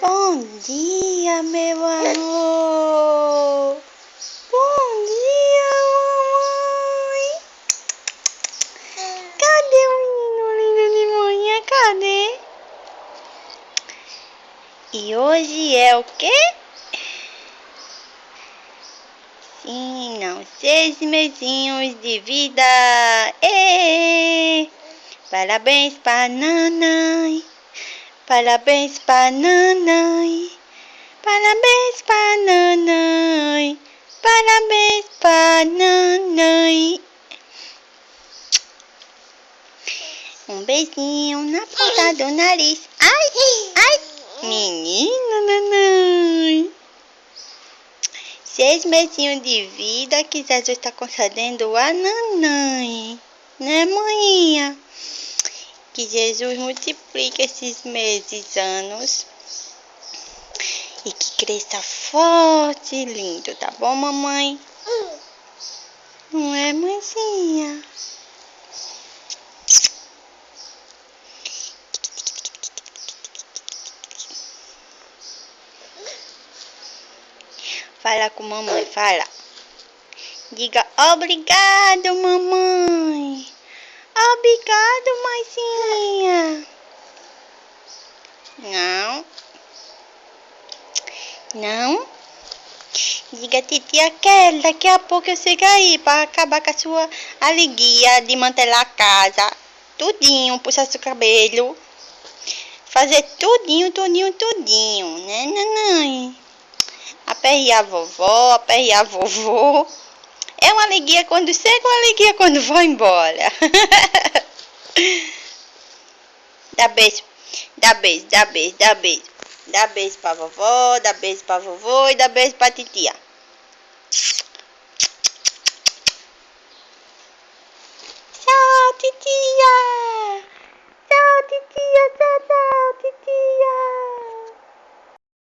Bom dia, meu amor. Bom dia, mamãe. Cadê o menino lindo de manhã? Cadê? E hoje é o quê? Sim, não, 6 mesinhos de vida. Ê! Parabéns pra nanãe. Parabéns pra nanãe. Parabéns pra nanãe. Parabéns pra nanãe. Um beijinho na ponta do nariz. Ai, ai, menina nanãe. 6 mesinhos de vida que Jesus está concedendo a nanãe. Né, manhinha? Que Jesus multiplique esses meses, anos. E que cresça forte e lindo, tá bom, mamãe? Não é, mãezinha? Fala com mamãe, fala. Diga obrigado, mamãe. Obrigado, mãezinha. Não. Não. Diga, titia Kelly, daqui a pouco eu chego aí para acabar com a sua alegria de manter a casa. Tudinho, puxar seu cabelo. Fazer tudinho, né, nanãe? Aperrear a vovó, aperrear a vovô. É uma alegria quando chega, uma alegria quando vai embora. Dá beijo, dá beijo, dá beijo, dá beijo. Dá beijo pra vovó, dá beijo pra vovô e dá beijo pra titia.